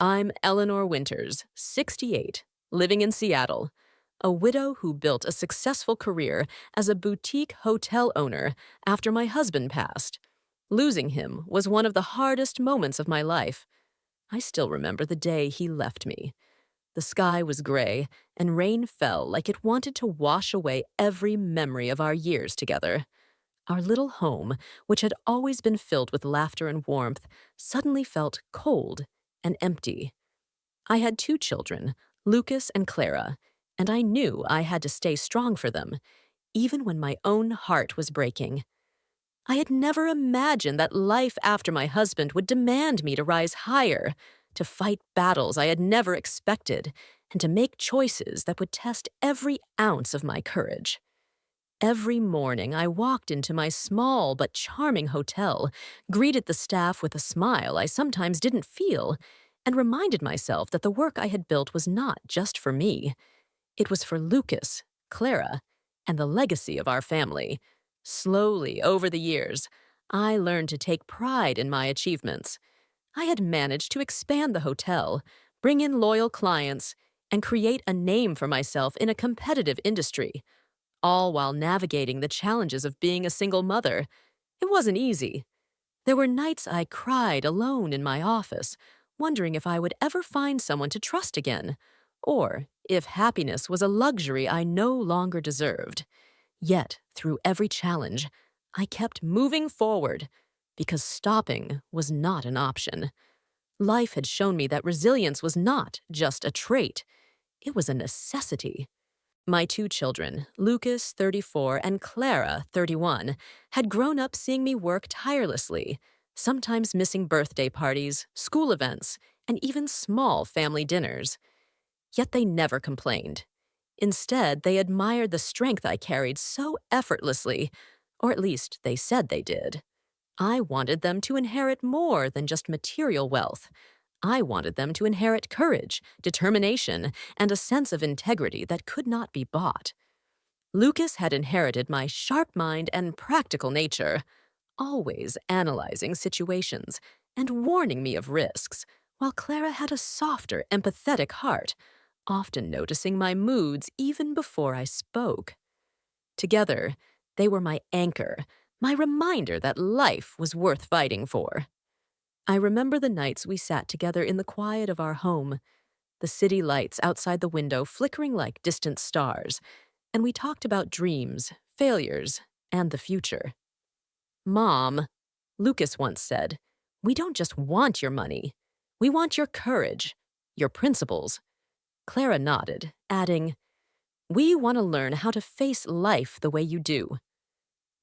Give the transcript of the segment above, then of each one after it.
I'm Eleanor Winters, 68, living in Seattle, a widow who built a successful career as a boutique hotel owner after my husband passed. Losing him was one of the hardest moments of my life. I still remember the day he left me. The sky was gray, and rain fell like it wanted to wash away every memory of our years together. Our little home, which had always been filled with laughter and warmth, suddenly felt cold and empty. I had two children, Lucas and Clara, and I knew I had to stay strong for them, even when my own heart was breaking. I had never imagined that life after my husband would demand me to rise higher, to fight battles I had never expected, and to make choices that would test every ounce of my courage. Every morning, I walked into my small but charming hotel, greeted the staff with a smile I sometimes didn't feel, and reminded myself that the work I had built was not just for me. It was for Lucas, Clara, and the legacy of our family. Slowly, over the years, I learned to take pride in my achievements. I had managed to expand the hotel, bring in loyal clients, and create a name for myself in a competitive industry, all while navigating the challenges of being a single mother. It wasn't easy. There were nights I cried alone in my office, wondering if I would ever find someone to trust again, or if happiness was a luxury I no longer deserved. Yet, through every challenge, I kept moving forward, because stopping was not an option. Life had shown me that resilience was not just a trait, it was a necessity. My two children, Lucas, 34, and Clara, 31, had grown up seeing me work tirelessly, sometimes missing birthday parties, school events, and even small family dinners. Yet they never complained. Instead, they admired the strength I carried so effortlessly, or at least they said they did. I wanted them to inherit more than just material wealth. I wanted them to inherit courage, determination, and a sense of integrity that could not be bought. Lucas had inherited my sharp mind and practical nature, always analyzing situations and warning me of risks, while Clara had a softer, empathetic heart, often noticing my moods even before I spoke. Together, they were my anchor, my reminder that life was worth fighting for. I remember the nights we sat together in the quiet of our home, the city lights outside the window flickering like distant stars, and we talked about dreams, failures, and the future. Mom, Lucas once said, we don't just want your money. We want your courage, your principles. Clara nodded, adding, we want to learn how to face life the way you do.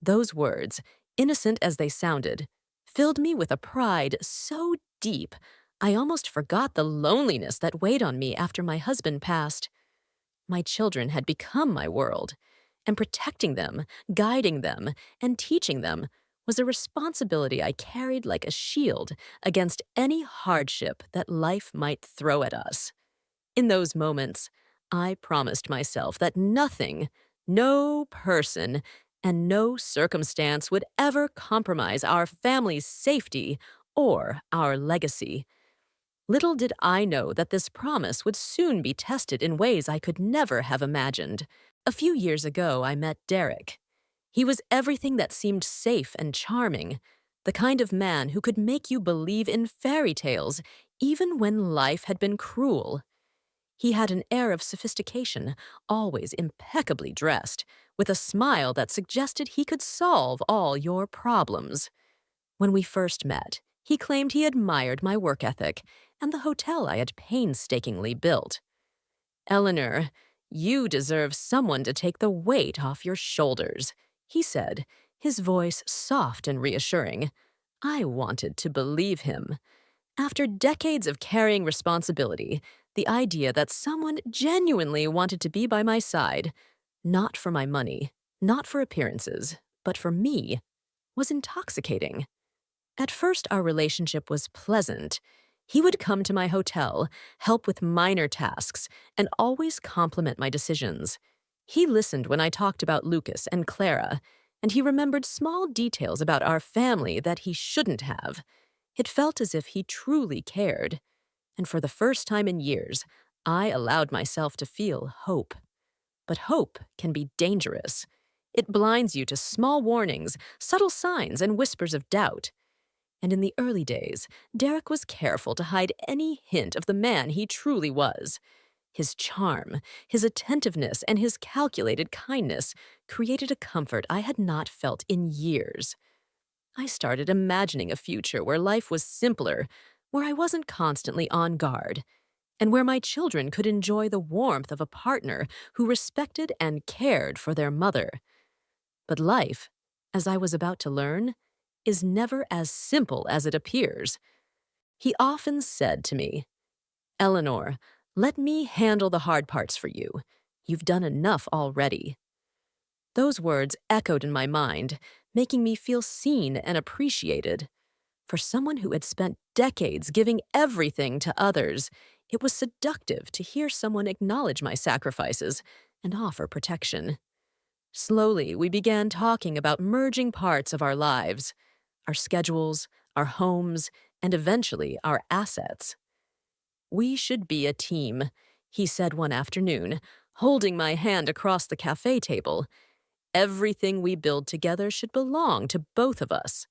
Those words, innocent as they sounded, filled me with a pride so deep I almost forgot the loneliness that weighed on me after my husband passed. My children had become my world, and protecting them, guiding them, and teaching them was a responsibility I carried like a shield against any hardship that life might throw at us. In those moments, I promised myself that nothing, no person, and no circumstance would ever compromise our family's safety or our legacy. Little did I know that this promise would soon be tested in ways I could never have imagined. A few years ago, I met Derek. He was everything that seemed safe and charming, the kind of man who could make you believe in fairy tales even when life had been cruel. He had an air of sophistication, always impeccably dressed, with a smile that suggested he could solve all your problems. When we first met, he claimed he admired my work ethic and the hotel I had painstakingly built. Eleanor, you deserve someone to take the weight off your shoulders, he said, his voice soft and reassuring. I wanted to believe him. After decades of carrying responsibility, the idea that someone genuinely wanted to be by my side, not for my money, not for appearances, but for me, was intoxicating. At first, our relationship was pleasant. He would come to my hotel, help with minor tasks, and always compliment my decisions. He listened when I talked about Lucas and Clara, and he remembered small details about our family that he shouldn't have. It felt as if he truly cared. And for the first time in years, I allowed myself to feel hope. But hope can be dangerous. It blinds you to small warnings, subtle signs, and whispers of doubt. And in the early days, Derek was careful to hide any hint of the man he truly was. His charm, his attentiveness, and his calculated kindness created a comfort I had not felt in years. I started imagining a future where life was simpler, where I wasn't constantly on guard, and where my children could enjoy the warmth of a partner who respected and cared for their mother. But life, as I was about to learn, is never as simple as it appears. He often said to me, "Eleanor, let me handle the hard parts for you. You've done enough already." Those words echoed in my mind, making me feel seen and appreciated. For someone who had spent decades giving everything to others, it was seductive to hear someone acknowledge my sacrifices and offer protection. Slowly, we began talking about merging parts of our lives, our schedules, our homes, and eventually our assets. "We should be a team," he said one afternoon, holding my hand across the cafe table. "Everything we build together should belong to both of us."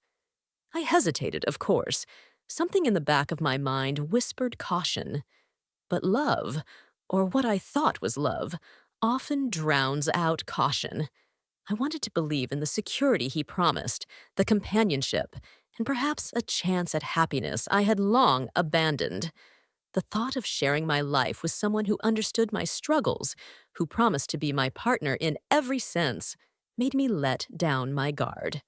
I hesitated, of course. Something in the back of my mind whispered caution. But love, or what I thought was love, often drowns out caution. I wanted to believe in the security he promised, the companionship, and perhaps a chance at happiness I had long abandoned. The thought of sharing my life with someone who understood my struggles, who promised to be my partner in every sense, made me let down my guard.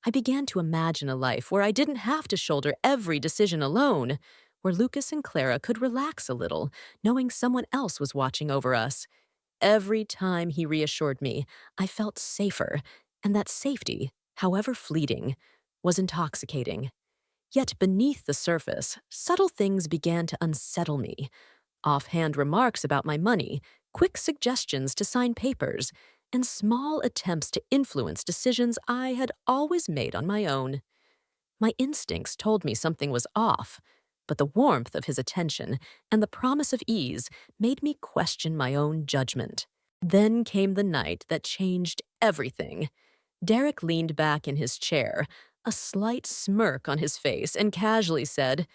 I began to imagine a life where I didn't have to shoulder every decision alone, where Lucas and Clara could relax a little, knowing someone else was watching over us. Every time he reassured me, I felt safer, and that safety, however fleeting, was intoxicating. Yet beneath the surface, subtle things began to unsettle me. Offhand remarks about my money, quick suggestions to sign papers, and small attempts to influence decisions I had always made on my own. My instincts told me something was off, but the warmth of his attention and the promise of ease made me question my own judgment. Then came the night that changed everything. Derek leaned back in his chair, a slight smirk on his face, and casually said,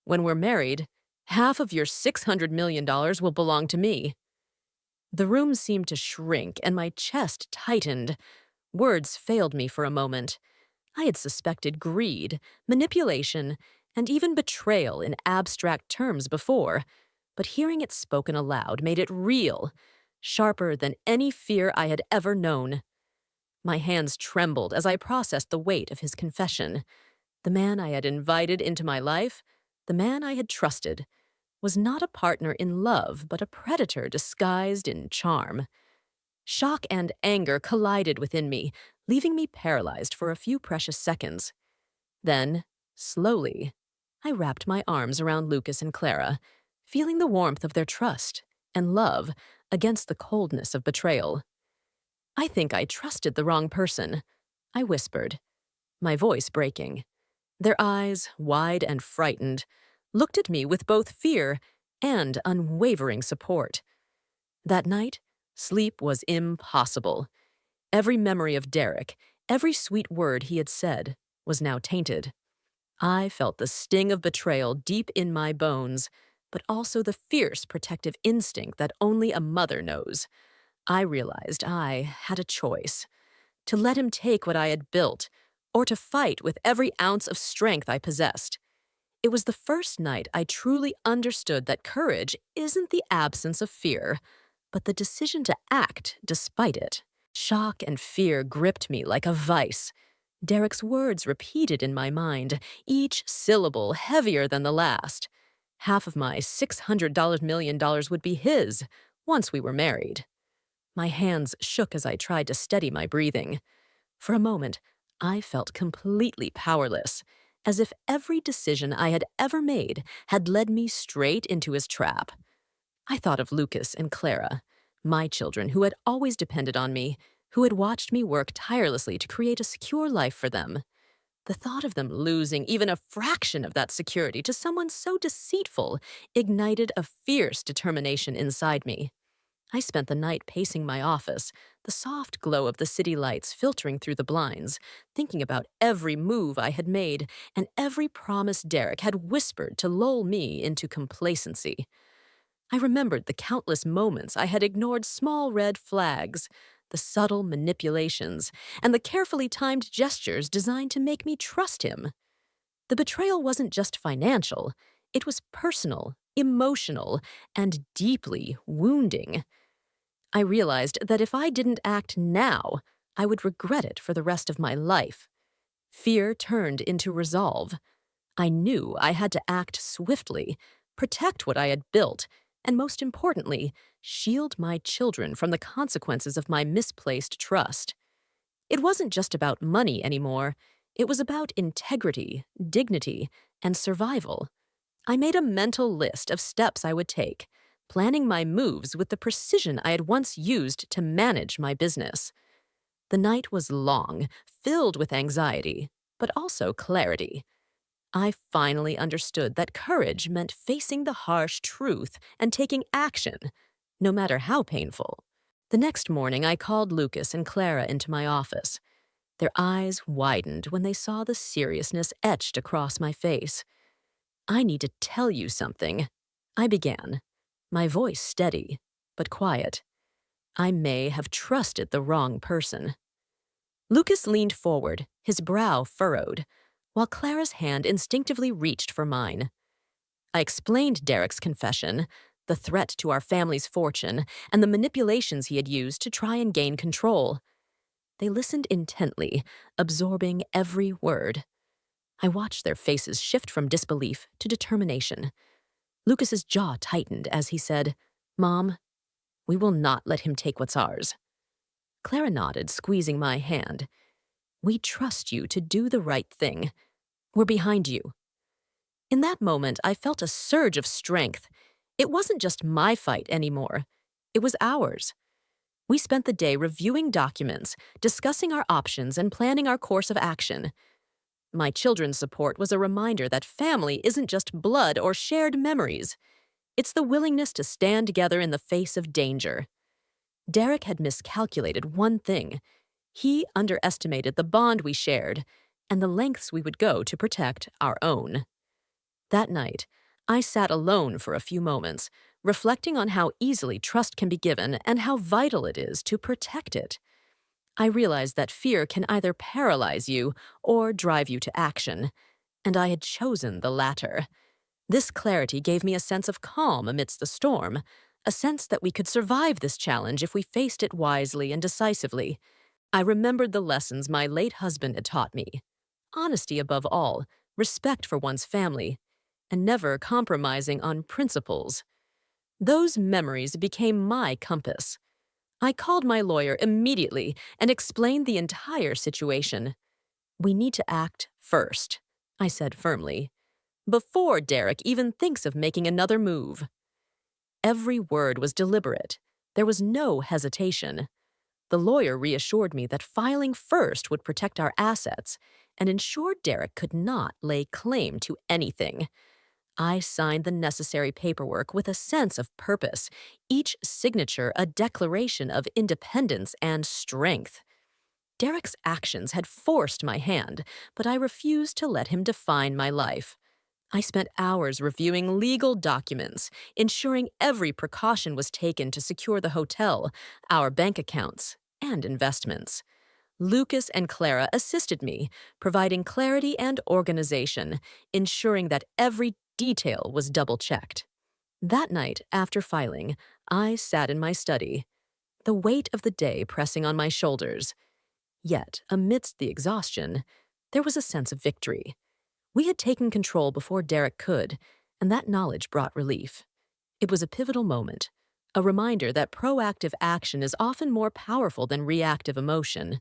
"When we're married, half of your $600 million will belong to me." The room seemed to shrink, and my chest tightened. Words failed me for a moment. I had suspected greed, manipulation, and even betrayal in abstract terms before, but hearing it spoken aloud made it real, sharper than any fear I had ever known. My hands trembled as I processed the weight of his confession. The man I had invited into my life, the man I had trusted, was not a partner in love, but a predator disguised in charm. Shock and anger collided within me, leaving me paralyzed for a few precious seconds. Then, slowly, I wrapped my arms around Lucas and Clara, feeling the warmth of their trust and love against the coldness of betrayal. "I think I trusted the wrong person," I whispered, my voice breaking. Their eyes, wide and frightened, looked at me with both fear and unwavering support. That night, sleep was impossible. Every memory of Derek, every sweet word he had said, was now tainted. I felt the sting of betrayal deep in my bones, but also the fierce protective instinct that only a mother knows. I realized I had a choice: to let him take what I had built, or to fight with every ounce of strength I possessed. It was the first night I truly understood that courage isn't the absence of fear, but the decision to act despite it. Shock and fear gripped me like a vice. Derek's words repeated in my mind, each syllable heavier than the last. Half of my $600 million would be his once we were married. My hands shook as I tried to steady my breathing. For a moment, I felt completely powerless, as if every decision I had ever made had led me straight into his trap. I thought of Lucas and Clara, my children who had always depended on me, who had watched me work tirelessly to create a secure life for them. The thought of them losing even a fraction of that security to someone so deceitful ignited a fierce determination inside me. I spent the night pacing my office, the soft glow of the city lights filtering through the blinds, thinking about every move I had made and every promise Derek had whispered to lull me into complacency. I remembered the countless moments I had ignored small red flags, the subtle manipulations, and the carefully timed gestures designed to make me trust him. The betrayal wasn't just financial, it was personal, emotional, and deeply wounding. I realized that if I didn't act now, I would regret it for the rest of my life. Fear turned into resolve. I knew I had to act swiftly, protect what I had built, and most importantly, shield my children from the consequences of my misplaced trust. It wasn't just about money anymore. It was about integrity, dignity, and survival. I made a mental list of steps I would take, planning my moves with the precision I had once used to manage my business. The night was long, filled with anxiety, but also clarity. I finally understood that courage meant facing the harsh truth and taking action, no matter how painful. The next morning, I called Lucas and Clara into my office. Their eyes widened when they saw the seriousness etched across my face. "I need to tell you something," I began, my voice steady, but quiet. "I may have trusted the wrong person." Lucas leaned forward, his brow furrowed, while Clara's hand instinctively reached for mine. I explained Derek's confession, the threat to our family's fortune, and the manipulations he had used to try and gain control. They listened intently, absorbing every word. I watched their faces shift from disbelief to determination. Lucas's jaw tightened as he said, "Mom, we will not let him take what's ours." Clara nodded, squeezing my hand. "We trust you to do the right thing. We're behind you." In that moment, I felt a surge of strength. It wasn't just my fight anymore. It was ours. We spent the day reviewing documents, discussing our options, and planning our course of action. My children's support was a reminder that family isn't just blood or shared memories. It's the willingness to stand together in the face of danger. Derek had miscalculated one thing. He underestimated the bond we shared and the lengths we would go to protect our own. That night, I sat alone for a few moments, reflecting on how easily trust can be given and how vital it is to protect it. I realized that fear can either paralyze you or drive you to action, and I had chosen the latter. This clarity gave me a sense of calm amidst the storm, a sense that we could survive this challenge if we faced it wisely and decisively. I remembered the lessons my late husband had taught me: honesty above all, respect for one's family, and never compromising on principles. Those memories became my compass. I called my lawyer immediately and explained the entire situation. "We need to act first," I said firmly, "before Derek even thinks of making another move." Every word was deliberate. There was no hesitation. The lawyer reassured me that filing first would protect our assets and ensure Derek could not lay claim to anything. I signed the necessary paperwork with a sense of purpose, each signature a declaration of independence and strength. Derek's actions had forced my hand, but I refused to let him define my life. I spent hours reviewing legal documents, ensuring every precaution was taken to secure the hotel, our bank accounts, and investments. Lucas and Clara assisted me, providing clarity and organization, ensuring that every detail was double-checked. That night, after filing, I sat in my study, the weight of the day pressing on my shoulders. Yet, amidst the exhaustion, there was a sense of victory. We had taken control before Derek could, and that knowledge brought relief. It was a pivotal moment, a reminder that proactive action is often more powerful than reactive emotion.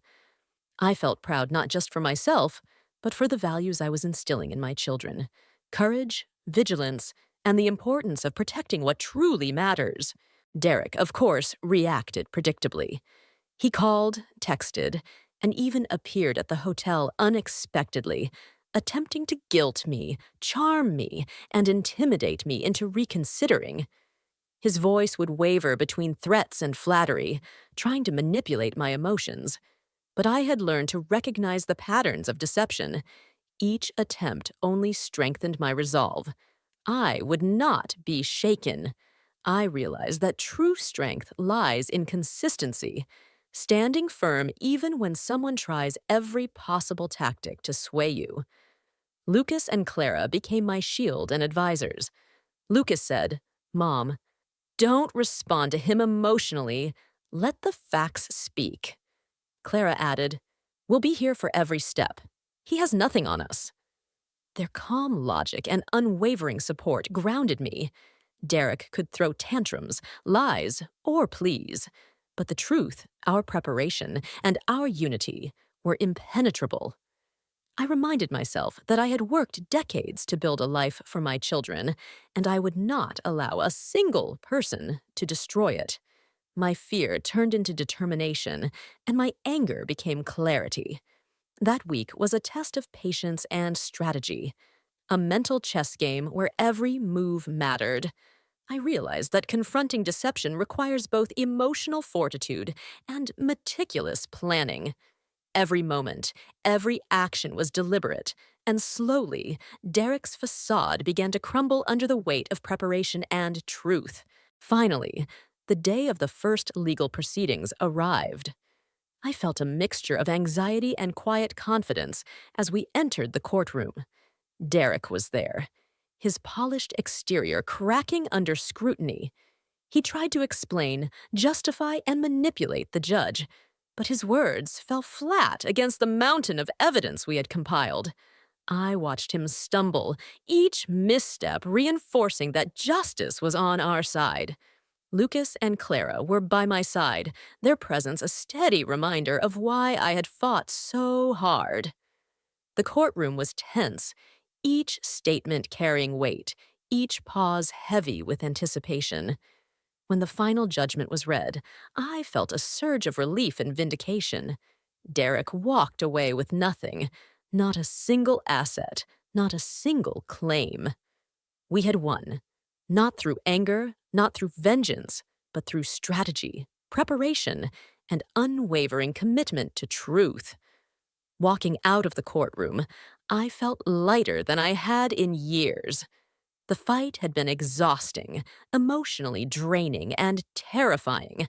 I felt proud not just for myself, but for the values I was instilling in my children: courage, vigilance, and the importance of protecting what truly matters. Derek, of course, reacted predictably. He called, texted, and even appeared at the hotel unexpectedly, attempting to guilt me, charm me, and intimidate me into reconsidering. His voice would waver between threats and flattery, trying to manipulate my emotions. But I had learned to recognize the patterns of deception. Each attempt only strengthened my resolve. I would not be shaken. I realized that true strength lies in consistency, standing firm even when someone tries every possible tactic to sway you. Lucas and Clara became my shield and advisors. Lucas said, "Mom, don't respond to him emotionally. Let the facts speak." Clara added, "We'll be here for every step. He has nothing on us." Their calm logic and unwavering support grounded me. Derek could throw tantrums, lies, or pleas, but the truth, our preparation, and our unity were impenetrable. I reminded myself that I had worked decades to build a life for my children, and I would not allow a single person to destroy it. My fear turned into determination, and my anger became clarity. That week was a test of patience and strategy, a mental chess game where every move mattered. I realized that confronting deception requires both emotional fortitude and meticulous planning. Every moment, every action was deliberate, and slowly, Derek's facade began to crumble under the weight of preparation and truth. Finally, the day of the first legal proceedings arrived. I felt a mixture of anxiety and quiet confidence as we entered the courtroom. Derek was there, his polished exterior cracking under scrutiny. He tried to explain, justify, and manipulate the judge, but his words fell flat against the mountain of evidence we had compiled. I watched him stumble, each misstep reinforcing that justice was on our side. Lucas and Clara were by my side, their presence a steady reminder of why I had fought so hard. The courtroom was tense, each statement carrying weight, each pause heavy with anticipation. When the final judgment was read, I felt a surge of relief and vindication. Derek walked away with nothing, not a single asset, not a single claim. We had won, not through anger, not through vengeance, but through strategy, preparation, and unwavering commitment to truth. Walking out of the courtroom, I felt lighter than I had in years. The fight had been exhausting, emotionally draining, and terrifying,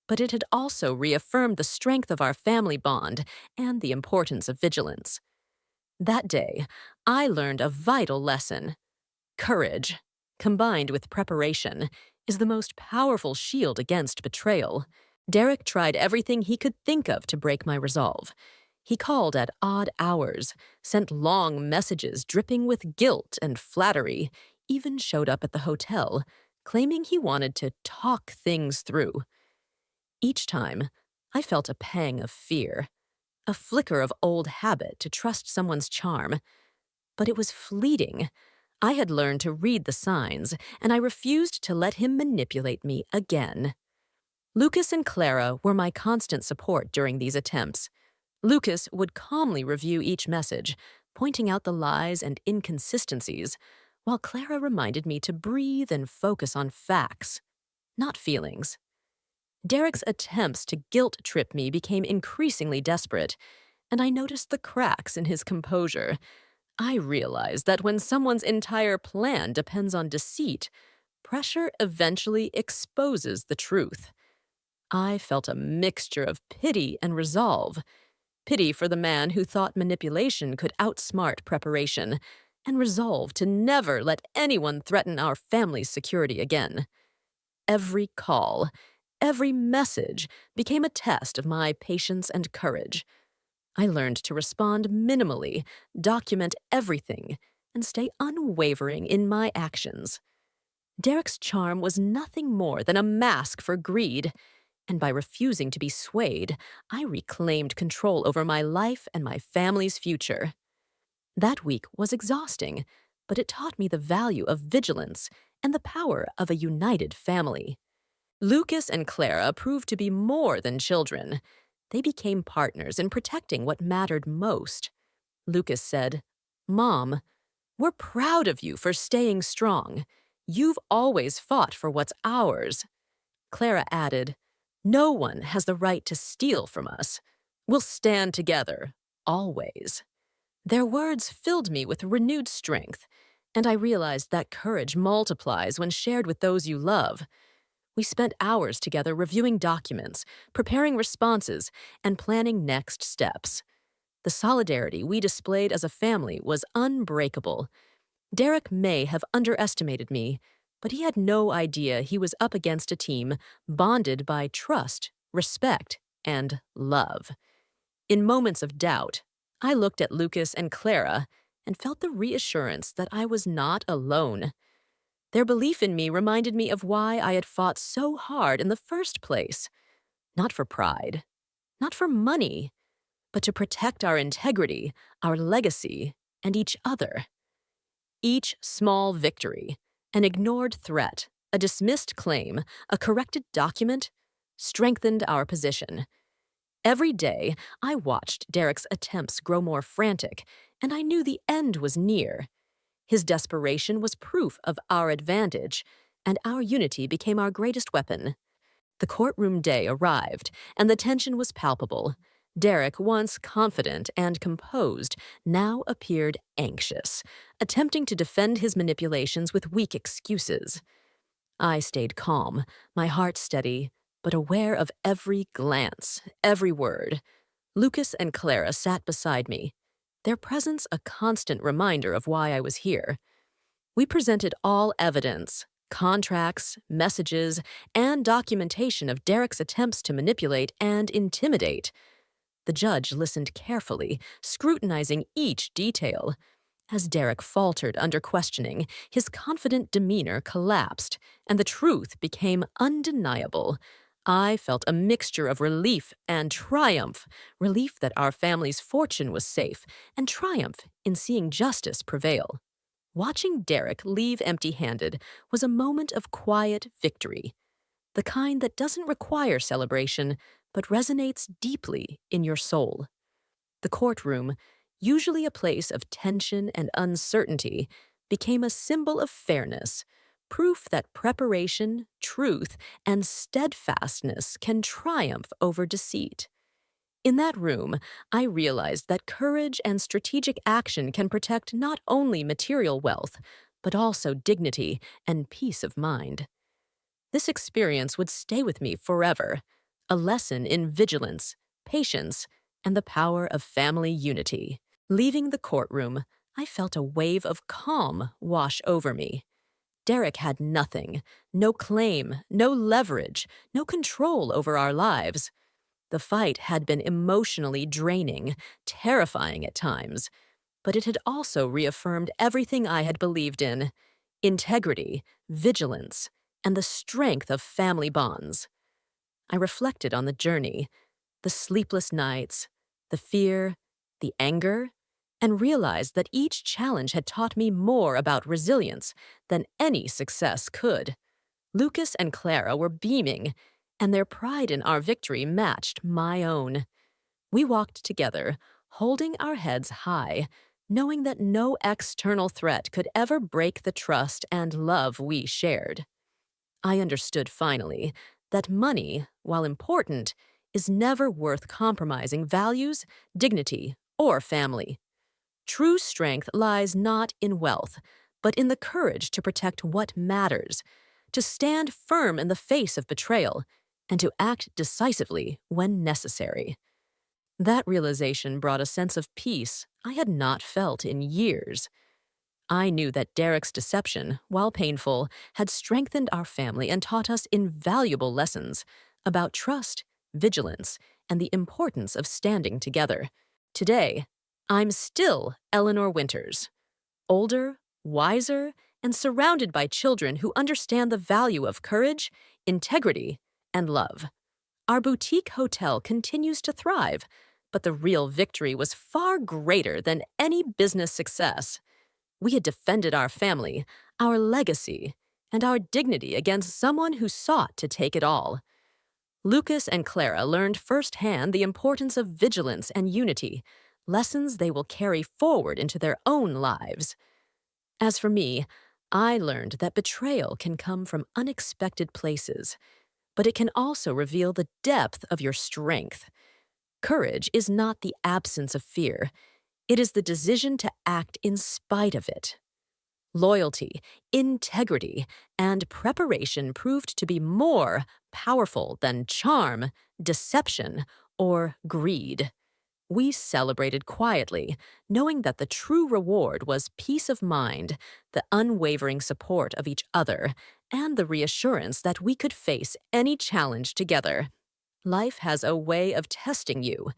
but it had also reaffirmed the strength of our family bond and the importance of vigilance. That day, I learned a vital lesson. Courage, combined with preparation, is the most powerful shield against betrayal. Derek tried everything he could think of to break my resolve. He called at odd hours, sent long messages dripping with guilt and flattery, even showed up at the hotel, claiming he wanted to talk things through. Each time, I felt a pang of fear, a flicker of old habit to trust someone's charm. But it was fleeting. I had learned to read the signs, and I refused to let him manipulate me again. Lucas and Clara were my constant support during these attempts. Lucas would calmly review each message, pointing out the lies and inconsistencies, while Clara reminded me to breathe and focus on facts, not feelings. Derek's attempts to guilt-trip me became increasingly desperate, and I noticed the cracks in his composure. I realized that when someone's entire plan depends on deceit, pressure eventually exposes the truth. I felt a mixture of pity and resolve. Pity for the man who thought manipulation could outsmart preparation, and resolve to never let anyone threaten our family's security again. Every call, every message became a test of my patience and courage. I learned to respond minimally, document everything, and stay unwavering in my actions. Derek's charm was nothing more than a mask for greed, and by refusing to be swayed, I reclaimed control over my life and my family's future. That week was exhausting, but it taught me the value of vigilance and the power of a united family. Lucas and Clara proved to be more than children. They became partners in protecting what mattered most. Lucas said, "Mom, we're proud of you for staying strong. You've always fought for what's ours." Clara added, "No one has the right to steal from us. We'll stand together, always." Their words filled me with renewed strength, and I realized that courage multiplies when shared with those you love. We spent hours together reviewing documents, preparing responses, and planning next steps. The solidarity we displayed as a family was unbreakable. Derek may have underestimated me, but he had no idea he was up against a team bonded by trust, respect, and love. In moments of doubt, I looked at Lucas and Clara and felt the reassurance that I was not alone. Their belief in me reminded me of why I had fought so hard in the first place. Not for pride, not for money, but to protect our integrity, our legacy, and each other. Each small victory, an ignored threat, a dismissed claim, a corrected document, strengthened our position. Every day, I watched Derek's attempts grow more frantic, and I knew the end was near. His desperation was proof of our advantage, and our unity became our greatest weapon. The courtroom day arrived, and the tension was palpable. Derek, once confident and composed, now appeared anxious, attempting to defend his manipulations with weak excuses. I stayed calm, my heart steady, but aware of every glance, every word. Lucas and Clara sat beside me, their presence a constant reminder of why I was here. We presented all evidence, contracts, messages, and documentation of Derek's attempts to manipulate and intimidate. The judge listened carefully, scrutinizing each detail. As Derek faltered under questioning, his confident demeanor collapsed, and the truth became undeniable. I felt a mixture of relief and triumph, relief that our family's fortune was safe, and triumph in seeing justice prevail. Watching Derek leave empty-handed was a moment of quiet victory, the kind that doesn't require celebration, but resonates deeply in your soul. The courtroom, usually a place of tension and uncertainty, became a symbol of fairness, proof that preparation, truth, and steadfastness can triumph over deceit. In that room, I realized that courage and strategic action can protect not only material wealth, but also dignity and peace of mind. This experience would stay with me forever, a lesson in vigilance, patience, and the power of family unity. Leaving the courtroom, I felt a wave of calm wash over me. Derek had nothing, no claim, no leverage, no control over our lives. The fight had been emotionally draining, terrifying at times, but it had also reaffirmed everything I had believed in: integrity, vigilance, and the strength of family bonds. I reflected on the journey, the sleepless nights, the fear, the anger, and realized that each challenge had taught me more about resilience than any success could. Lucas and Clara were beaming, and their pride in our victory matched my own. We walked together, holding our heads high, knowing that no external threat could ever break the trust and love we shared. I understood finally that money, while important, is never worth compromising values, dignity, or family. True strength lies not in wealth, but in the courage to protect what matters, to stand firm in the face of betrayal, and to act decisively when necessary. That realization brought a sense of peace I had not felt in years. I knew that Derek's deception, while painful, had strengthened our family and taught us invaluable lessons about trust, vigilance, and the importance of standing together. Today, I'm still Eleanor Winters, older, wiser, and surrounded by children who understand the value of courage, integrity, and love. Our boutique hotel continues to thrive, but the real victory was far greater than any business success. We had defended our family, our legacy, and our dignity against someone who sought to take it all. Lucas and Clara learned firsthand the importance of vigilance and unity, lessons they will carry forward into their own lives. As for me, I learned that betrayal can come from unexpected places, but it can also reveal the depth of your strength. Courage is not the absence of fear, it is the decision to act in spite of it. Loyalty, integrity, and preparation proved to be more powerful than charm, deception, or greed. We celebrated quietly, knowing that the true reward was peace of mind, the unwavering support of each other, and the reassurance that we could face any challenge together. Life has a way of testing you,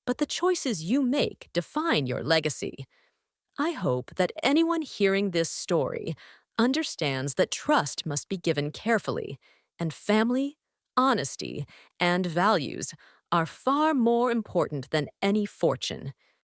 but the choices you make define your legacy. I hope that anyone hearing this story understands that trust must be given carefully, and family, honesty, and values are far more important than any fortune.